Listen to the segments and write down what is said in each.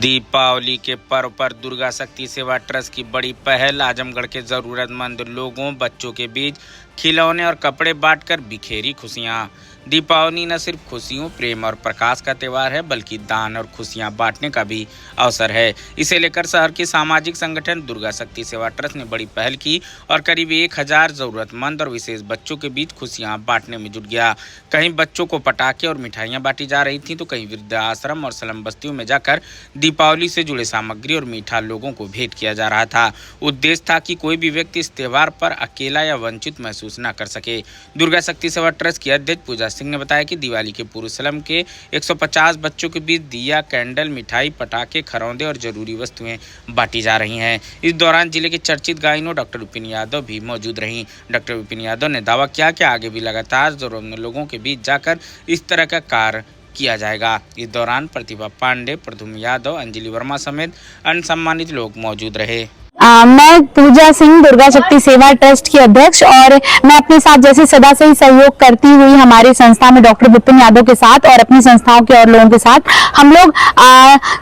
दीपावली के पर्व पर दुर्गा शक्ति सेवा ट्रस्ट की बड़ी पहल। आजमगढ़ के जरूरतमंद लोगों बच्चों के बीच खिलौने और कपड़े बांटकर बिखेरी खुशियां। दीपावली न सिर्फ खुशियों, प्रेम और प्रकाश का त्यौहार है, बल्कि दान और खुशियां बांटने का भी अवसर है। इसे लेकर शहर के सामाजिक संगठन दुर्गा शक्ति सेवा ट्रस्ट ने बड़ी पहल की और करीब 1000 जरूरतमंद और विशेष बच्चों के बीच खुशियां बांटने में जुट गया। कहीं बच्चों को पटाखे और मिठाइयां बांटी जा रही थी, तो कहीं वृद्धाश्रम और स्लम बस्तियों में जाकर दीपावली से जुड़े सामग्री और मीठा लोगों को भेंट किया जा रहा था। उद्देश्य था कि कोई भी व्यक्ति इस त्यौहार पर अकेला या वंचित महसूस न कर सके। दुर्गा शक्ति सेवा ट्रस्ट की अध्यक्ष पूजा सिंह ने बताया कि दिवाली के पूर्व स्लम के 150 बच्चों के बीच दिया, कैंडल, मिठाई, पटाखे, खरौंदे और जरूरी वस्तुएं बांटी जा रही हैं। इस दौरान जिले के चर्चित गायनों डॉक्टर विपिन यादव भी मौजूद रहीं। डॉक्टर विपिन यादव ने दावा किया कि आगे भी लगातार जरूरतमंद लोगों के बीच जाकर इस तरह का कार्य किया जाएगा। इस दौरान प्रतिभा पांडे, प्रधुम यादव, अंजलि वर्मा समेत अन्य सम्मानित लोग मौजूद रहे। मैं पूजा सिंह, दुर्गा शक्ति सेवा ट्रस्ट की अध्यक्ष, और मैं अपने साथ जैसे सदा से ही सहयोग करती हुई हमारी संस्था में डॉक्टर विपिन यादव के साथ और अपनी संस्थाओं के और लोगों के साथ हम लोग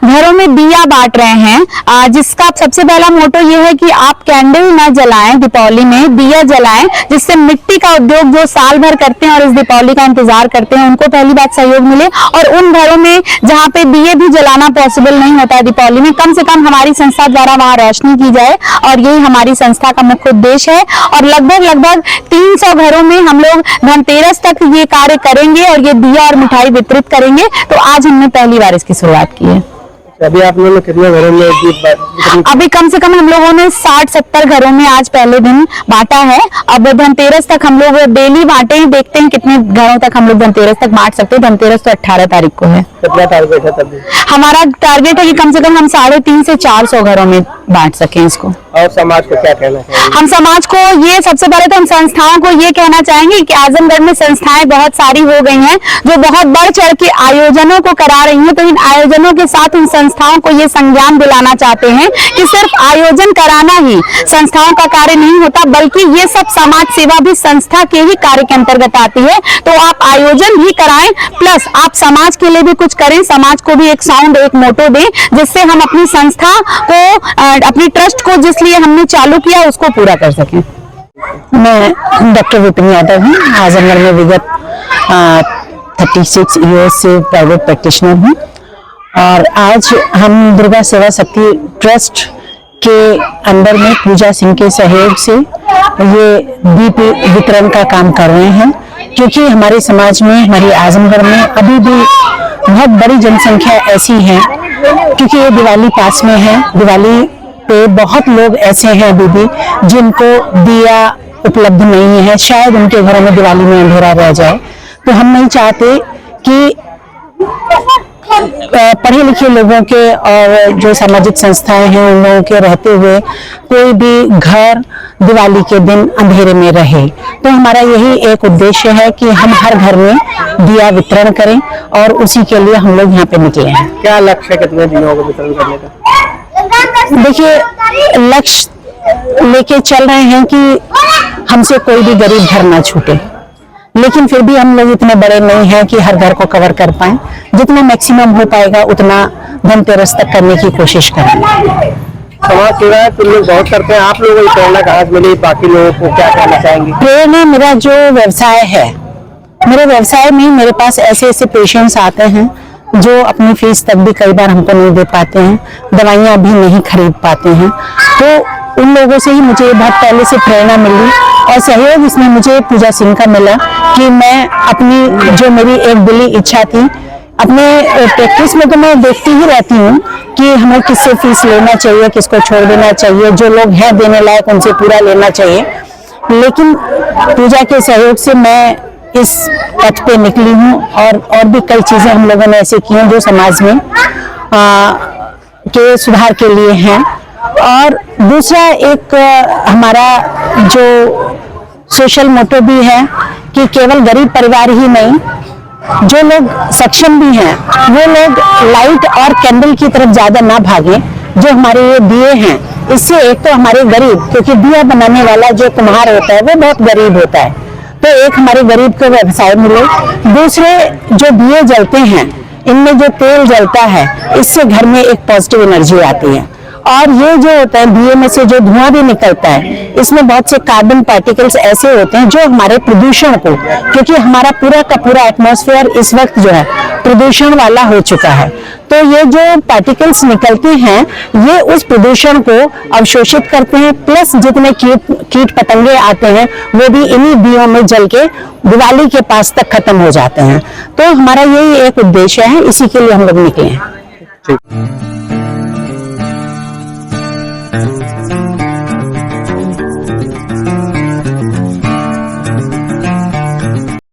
घरों में दिया बांट रहे हैं, जिसका सबसे पहला मोटो ये है कि आप कैंडल न जलाएं, दीपावली में दिया जलाएं, जिससे मिट्टी का उद्योग जो साल भर करते हैं और इस दीपावली का इंतजार करते हैं, उनको पहली बात सहयोग मिले। और उन घरों में जहाँ पे दिए भी जलाना पॉसिबल नहीं होता है दीपावली में, कम से कम हमारी संस्था द्वारा वहाँ रोशनी की जाए, और यही हमारी संस्था का मुख्य उद्देश्य है। और लगभग 300 घरों में हम लोग धनतेरस तक ये कार्य करेंगे और ये दिया और मिठाई वितरित करेंगे। तो आज हमने पहली बार इसकी शुरुआत की है। अभी आप लोगों ने कितने घरों में अभी कम से कम हम लोगों ने 60-70 घरों में आज पहले दिन बांटा है। अब धनतेरस तक हम लोग डेली बांटे हैं, देखते हैं कितने घरों तक हम लोग धनतेरस तक बांट सकते हैं। धनतेरस तो 18 तारीख को है। कितना टारगेट है तब? हमारा टारगेट है कि कम से कम हम 350 से 400 घरों में बांट सकें इसको। और समाज को क्या कहना चाहिए? हम समाज को ये, सबसे पहले तो हम संस्थाओं को ये कहना चाहेंगे कि आजमगढ़ में संस्थाएं बहुत सारी हो गई हैं जो बहुत बढ़ चढ़ के आयोजनों को करा रही हैं। तो इन आयोजनों के साथ उन संस्थाओं को ये संज्ञान दिलाना चाहते हैं कि सिर्फ आयोजन कराना ही संस्थाओं का कार्य नहीं होता, बल्कि ये सब समाज सेवा भी संस्था के ही कार्य के अंतर्गत आती है। तो आप आयोजन भी कराएं, प्लस आप समाज के लिए भी कुछ करें, समाज को भी एक साउंड, एक मोटो दें, जिससे हम अपनी संस्था को, अपनी ट्रस्ट को जिसलिए हमने चालू किया उसको पूरा कर सकें। मैं डॉक्टर विपिन यादव हूँ। आजमगढ़ में विगत 36 ईयर्स से प्राइवेट प्रैक्टिशनर हूँ, और आज हम दुर्गा सेवा शक्ति ट्रस्ट के अंदर में पूजा सिंह के सहयोग से ये दीप वितरण का काम कर रहे हैं। क्योंकि हमारे समाज में, हमारी आजमगढ़ में अभी भी बहुत बड़ी जनसंख्या ऐसी है, क्योंकि ये दिवाली पास में है, दिवाली पे बहुत लोग ऐसे हैं अभी भी जिनको दिया उपलब्ध नहीं है, शायद उनके घरों में दिवाली में अंधेरा रह जाए। तो हम नहीं चाहते कि पढ़े लिखे लोगों के और जो सामाजिक संस्थाएं हैं उन लोगों के रहते हुए कोई भी घर दिवाली के दिन अंधेरे में रहे। तो हमारा यही एक उद्देश्य है कि हम हर घर में दिया वितरण करें, और उसी के लिए हम लोग यहाँ पे निकले हैं। क्या लक्ष्य है कितने दिनों को वितरण करने का? देखिए, लक्ष्य लेके चल रहे हैं कि हमसे कोई भी गरीब घर ना छूटे, लेकिन फिर भी हम लोग इतने बड़े नहीं हैं कि हर घर को कवर कर पाए। जितना मैक्सिमम हो पाएगा उतना धनतेरस तक करने की कोशिश करेंगे। समाज सेवा तुम लोग बहुत करते हैं, आप लोगों को प्रेरणा कहाँ से मिली? बाकी लोगों को क्या कहना चाहेंगे? प्रेरणा, मेरा जो व्यवसाय है, मेरे व्यवसाय में मेरे पास ऐसे पेशेंट्स आते हैं जो अपनी फीस तक भी कई बार हमको नहीं दे पाते हैं, दवाइयाँ भी नहीं खरीद पाते हैं। तो उन लोगों से ही मुझे बहुत पहले से प्रेरणा मिली, और सहयोग इसमें मुझे पूजा सिंह का मिला कि मैं अपनी, जो मेरी एक दिली इच्छा थी, अपने प्रैक्टिस में तो मैं देखती ही रहती हूँ कि हमें किससे फीस लेना चाहिए, किसको छोड़ देना चाहिए, जो लोग हैं देने लायक उनसे पूरा लेना चाहिए। लेकिन पूजा के सहयोग से मैं इस पथ पे निकली हूँ, और भी कई चीजें हम लोगों ने ऐसे की हैं जो समाज में के सुधार के लिए हैं। और दूसरा एक हमारा जो सोशल मोटो भी है कि केवल गरीब परिवार ही नहीं, जो लोग सक्षम भी हैं वो लोग लाइट और कैंडल की तरफ ज्यादा ना भागे। जो हमारे ये दिए हैं, इससे एक तो हमारे गरीब, क्योंकि दिया बनाने वाला जो कुम्हार होता है वो बहुत गरीब होता है, तो एक हमारे गरीब को व्यवसाय मिले। दूसरे जो दिए जलते हैं, इनमें जो तेल जलता है, इससे घर में एक पॉजिटिव एनर्जी आती है। और ये जो होता है दिए में से जो धुआं भी निकलता है, इसमें बहुत से कार्बन पार्टिकल्स ऐसे होते हैं जो हमारे प्रदूषण को, क्योंकि हमारा पूरा का पूरा एटमॉस्फेयर इस वक्त जो है प्रदूषण वाला हो चुका है, तो ये जो पार्टिकल्स निकलते हैं ये उस प्रदूषण को अवशोषित करते हैं। प्लस जितने कीट पतंगे आते हैं वो भी इन्हीं दियों में जल के दिवाली के पास तक खत्म हो जाते हैं। तो हमारा यही एक उद्देश्य है, इसी के लिए हम लोग निकले हैं। ठीक।